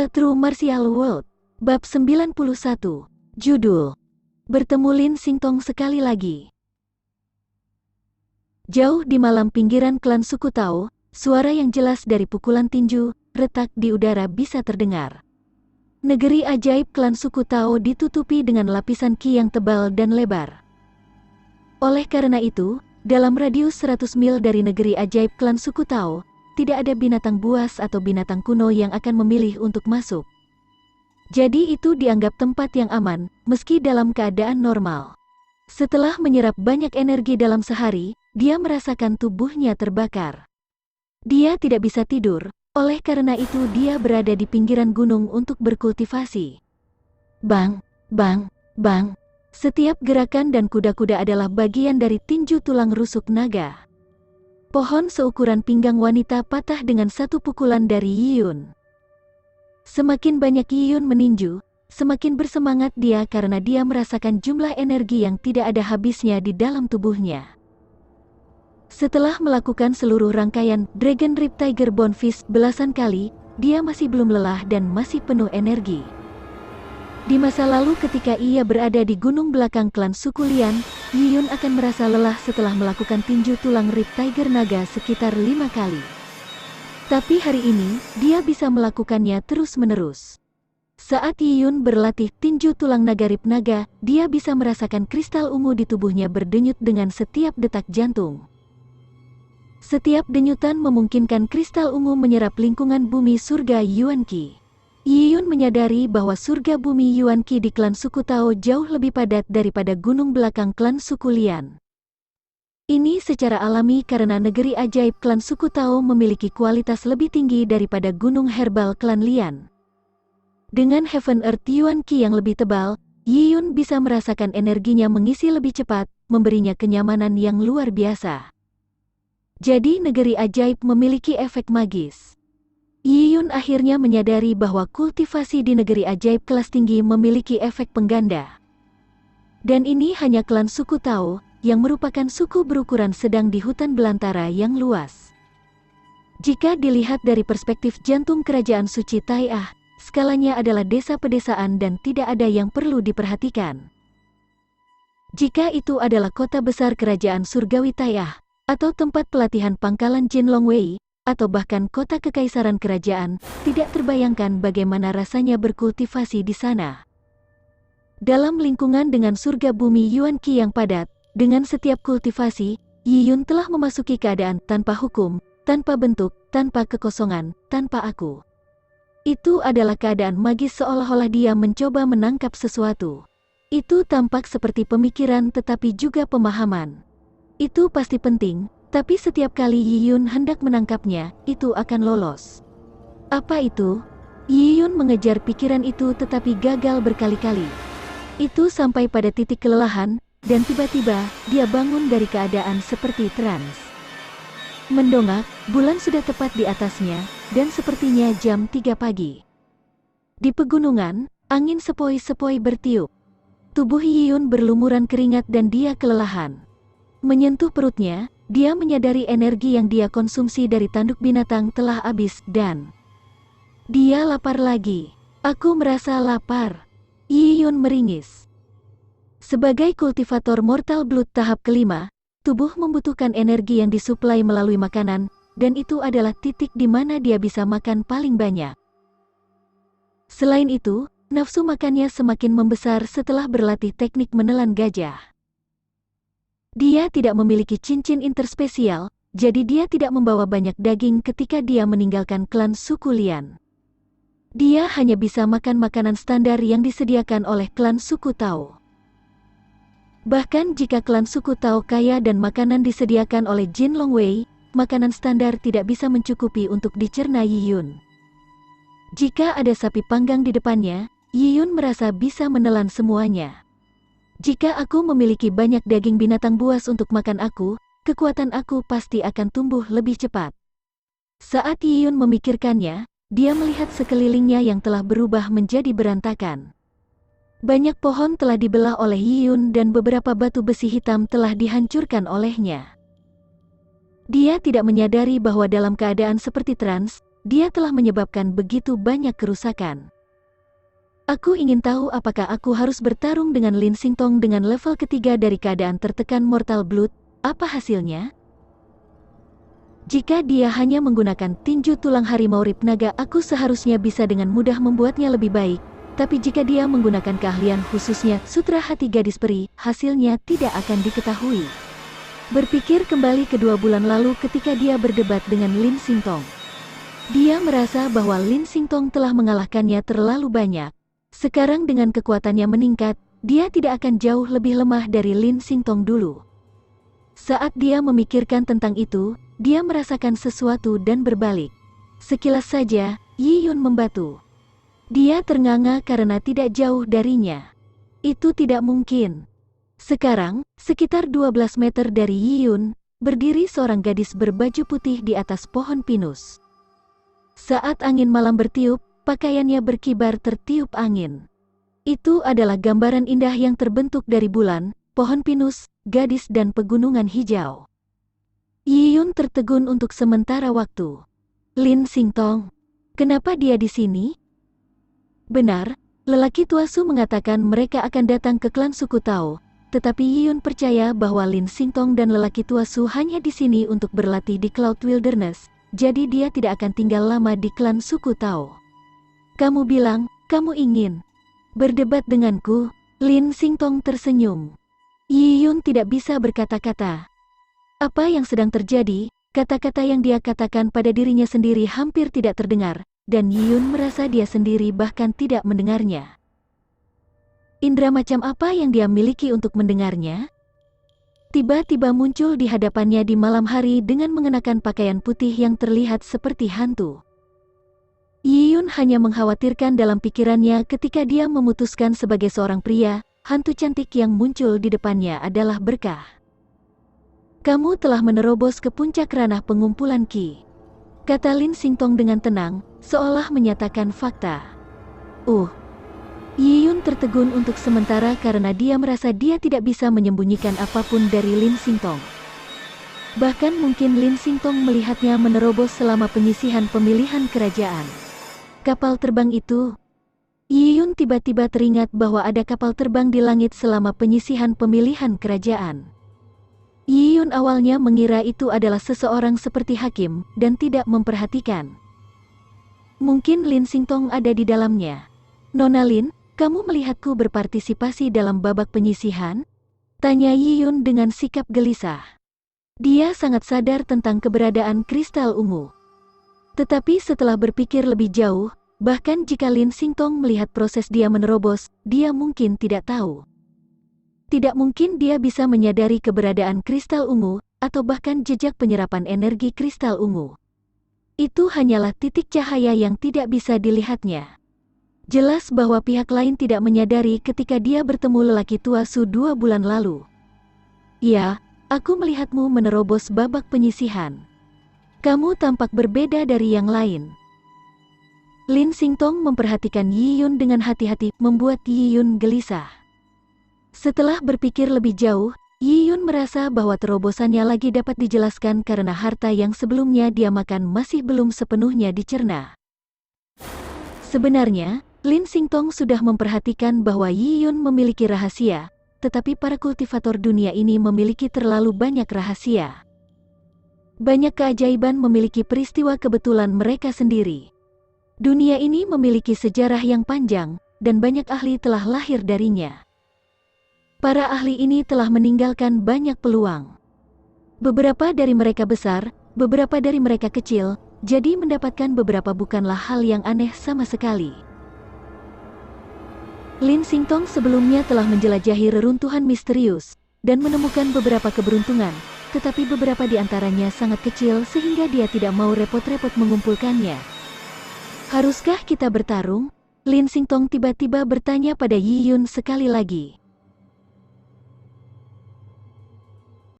A True Martial World, Bab 91, Judul, Bertemu Lin Singtong sekali lagi. Jauh di malam pinggiran klan suku Tao, suara yang jelas dari pukulan tinju, retak di udara bisa terdengar. Negeri ajaib klan suku Tao ditutupi dengan lapisan ki yang tebal dan lebar. Oleh karena itu, dalam radius 100 mil dari negeri ajaib klan suku Tao, tidak ada binatang buas atau binatang kuno yang akan memilih untuk masuk. Jadi itu dianggap tempat yang aman, meski dalam keadaan normal. Setelah menyerap banyak energi dalam sehari, dia merasakan tubuhnya terbakar. Dia tidak bisa tidur, oleh karena itu dia berada di pinggiran gunung untuk berkultivasi. Bang, bang, bang. Setiap gerakan dan kuda-kuda adalah bagian dari tinju tulang rusuk naga. Pohon seukuran pinggang wanita patah dengan satu pukulan dari Yiyun. Semakin banyak Yiyun meninju, semakin bersemangat dia karena dia merasakan jumlah energi yang tidak ada habisnya di dalam tubuhnya. Setelah melakukan seluruh rangkaian Dragon Rip Tiger Bone Fist belasan kali, dia masih belum lelah dan masih penuh energi. Di masa lalu ketika ia berada di gunung belakang klan suku Lian, Yiyun akan merasa lelah setelah melakukan tinju tulang Rip Tiger Naga sekitar 5 kali. Tapi hari ini, dia bisa melakukannya terus-menerus. Saat Yiyun berlatih tinju tulang naga Rip Naga, dia bisa merasakan kristal ungu di tubuhnya berdenyut dengan setiap detak jantung. Setiap denyutan memungkinkan kristal ungu menyerap lingkungan bumi surga Yuan Qi. Yiyun menyadari bahwa surga bumi Yuan Qi di klan suku Tao jauh lebih padat daripada gunung belakang klan suku Lian. Ini secara alami karena negeri ajaib klan suku Tao memiliki kualitas lebih tinggi daripada gunung herbal klan Lian. Dengan Heaven Earth Yuan Qi yang lebih tebal, Yiyun bisa merasakan energinya mengisi lebih cepat, memberinya kenyamanan yang luar biasa. Jadi negeri ajaib memiliki efek magis. Yiyun akhirnya menyadari bahwa kultivasi di negeri ajaib kelas tinggi memiliki efek pengganda. Dan ini hanya klan suku Tao, yang merupakan suku berukuran sedang di hutan belantara yang luas. Jika dilihat dari perspektif jantung kerajaan suci Tai'ah, skalanya adalah desa pedesaan dan tidak ada yang perlu diperhatikan. Jika itu adalah kota besar kerajaan surgawi Tai'ah, atau tempat pelatihan pangkalan Jin Longwei, atau bahkan kota kekaisaran kerajaan, tidak terbayangkan bagaimana rasanya berkultivasi di sana. Dalam lingkungan dengan surga bumi Yuan Qi yang padat, dengan setiap kultivasi, Yiyun telah memasuki keadaan tanpa hukum, tanpa bentuk, tanpa kekosongan, tanpa aku. Itu adalah keadaan magis seolah-olah dia mencoba menangkap sesuatu. Itu tampak seperti pemikiran tetapi juga pemahaman. Itu pasti penting. Tapi setiap kali Yiyun hendak menangkapnya, itu akan lolos. Apa itu? Yiyun mengejar pikiran itu tetapi gagal berkali-kali. Itu sampai pada titik kelelahan, dan tiba-tiba, dia bangun dari keadaan seperti trans. Mendongak, bulan sudah tepat di atasnya, dan sepertinya jam 3 pagi. Di pegunungan, angin sepoi-sepoi bertiup. Tubuh Yiyun berlumuran keringat dan dia kelelahan. Menyentuh perutnya, dia menyadari energi yang dia konsumsi dari tanduk binatang telah habis dan dia lapar lagi. Aku merasa lapar. Yiyun meringis. Sebagai kultivator Mortal Blood tahap kelima, tubuh membutuhkan energi yang disuplai melalui makanan, dan itu adalah titik di mana dia bisa makan paling banyak. Selain itu, nafsu makannya semakin membesar setelah berlatih teknik menelan gajah. Dia tidak memiliki cincin interspesial, jadi dia tidak membawa banyak daging ketika dia meninggalkan klan suku Lian. Dia hanya bisa makan makanan standar yang disediakan oleh klan suku Tao. Bahkan jika klan suku Tao kaya dan makanan disediakan oleh Jin Longwei, makanan standar tidak bisa mencukupi untuk dicerna Yiyun. Jika ada sapi panggang di depannya, Yiyun merasa bisa menelan semuanya. Jika aku memiliki banyak daging binatang buas untuk makan aku, kekuatan aku pasti akan tumbuh lebih cepat. Saat Yiyun memikirkannya, dia melihat sekelilingnya yang telah berubah menjadi berantakan. Banyak pohon telah dibelah oleh Yiyun dan beberapa batu besi hitam telah dihancurkan olehnya. Dia tidak menyadari bahwa dalam keadaan seperti trans, dia telah menyebabkan begitu banyak kerusakan. Aku ingin tahu apakah aku harus bertarung dengan Lin Xingtong dengan level ketiga dari keadaan tertekan Mortal Blood, apa hasilnya? Jika dia hanya menggunakan tinju tulang harimau rib naga, aku seharusnya bisa dengan mudah membuatnya lebih baik. Tapi jika dia menggunakan keahlian khususnya Sutra Hati Gadis Peri, hasilnya tidak akan diketahui. Berpikir kembali ke 2 bulan lalu ketika dia berdebat dengan Lin Xingtong. Dia merasa bahwa Lin Xingtong telah mengalahkannya terlalu banyak. Sekarang dengan kekuatannya meningkat, dia tidak akan jauh lebih lemah dari Lin Xingtong dulu. Saat dia memikirkan tentang itu, dia merasakan sesuatu dan berbalik. Sekilas saja, Yi Yun membatu. Dia ternganga karena tidak jauh darinya. Itu tidak mungkin. Sekarang, sekitar 12 meter dari Yi Yun, berdiri seorang gadis berbaju putih di atas pohon pinus. Saat angin malam bertiup, pakaiannya berkibar tertiup angin. Itu adalah gambaran indah yang terbentuk dari bulan, pohon pinus, gadis dan pegunungan hijau. Yi Yun tertegun untuk sementara waktu. Lin Xingtong, kenapa dia di sini? Benar, lelaki tua Su mengatakan mereka akan datang ke klan suku Tao, tetapi Yi Yun percaya bahwa Lin Xingtong dan lelaki tua Su hanya di sini untuk berlatih di Cloud Wilderness, jadi dia tidak akan tinggal lama di klan suku Tao. Kamu bilang, kamu ingin berdebat denganku? Lin Xingtong tersenyum. Yi Yun tidak bisa berkata-kata. Apa yang sedang terjadi? Kata-kata yang dia katakan pada dirinya sendiri hampir tidak terdengar, dan Yi Yun merasa dia sendiri bahkan tidak mendengarnya. Indra macam apa yang dia miliki untuk mendengarnya? Tiba-tiba muncul di hadapannya di malam hari dengan mengenakan pakaian putih yang terlihat seperti hantu. Yi Yun hanya mengkhawatirkan dalam pikirannya ketika dia memutuskan sebagai seorang pria, hantu cantik yang muncul di depannya adalah berkah. Kamu telah menerobos ke puncak ranah pengumpulan Qi, kata Lin Xingtong dengan tenang, seolah menyatakan fakta. Yi Yun tertegun untuk sementara karena dia merasa dia tidak bisa menyembunyikan apapun dari Lin Xingtong. Bahkan mungkin Lin Xingtong melihatnya menerobos selama penyisihan pemilihan kerajaan. Kapal terbang itu. Yi Yun tiba-tiba teringat bahwa ada kapal terbang di langit selama penyisihan pemilihan kerajaan. Yi Yun awalnya mengira itu adalah seseorang seperti hakim, dan tidak memperhatikan. Mungkin Lin Xingtong ada di dalamnya. Nona Lin, kamu melihatku berpartisipasi dalam babak penyisihan? Tanya Yi Yun dengan sikap gelisah. Dia sangat sadar tentang keberadaan kristal ungu. Tetapi setelah berpikir lebih jauh, bahkan jika Lin Xingtong melihat proses dia menerobos, dia mungkin tidak tahu. Tidak mungkin dia bisa menyadari keberadaan kristal ungu, atau bahkan jejak penyerapan energi kristal ungu. Itu hanyalah titik cahaya yang tidak bisa dilihatnya. Jelas bahwa pihak lain tidak menyadari ketika dia bertemu lelaki tua Su 2 bulan lalu. Ya, aku melihatmu menerobos babak penyisihan. Kamu tampak berbeda dari yang lain. Lin Xingtong memperhatikan Yi Yun dengan hati-hati, membuat Yi Yun gelisah. Setelah berpikir lebih jauh, Yi Yun merasa bahwa terobosannya lagi dapat dijelaskan karena harta yang sebelumnya dia makan masih belum sepenuhnya dicerna. Sebenarnya, Lin Xingtong sudah memperhatikan bahwa Yi Yun memiliki rahasia, tetapi para kultivator dunia ini memiliki terlalu banyak rahasia. Banyak keajaiban memiliki peristiwa kebetulan mereka sendiri. Dunia ini memiliki sejarah yang panjang, dan banyak ahli telah lahir darinya. Para ahli ini telah meninggalkan banyak peluang. Beberapa dari mereka besar, beberapa dari mereka kecil, jadi mendapatkan beberapa bukanlah hal yang aneh sama sekali. Lin Xingtong sebelumnya telah menjelajahi reruntuhan misterius, dan menemukan beberapa keberuntungan, tetapi beberapa di antaranya sangat kecil sehingga dia tidak mau repot-repot mengumpulkannya. Haruskah kita bertarung? Lin Xingtong tiba-tiba bertanya pada Yi Yun sekali lagi.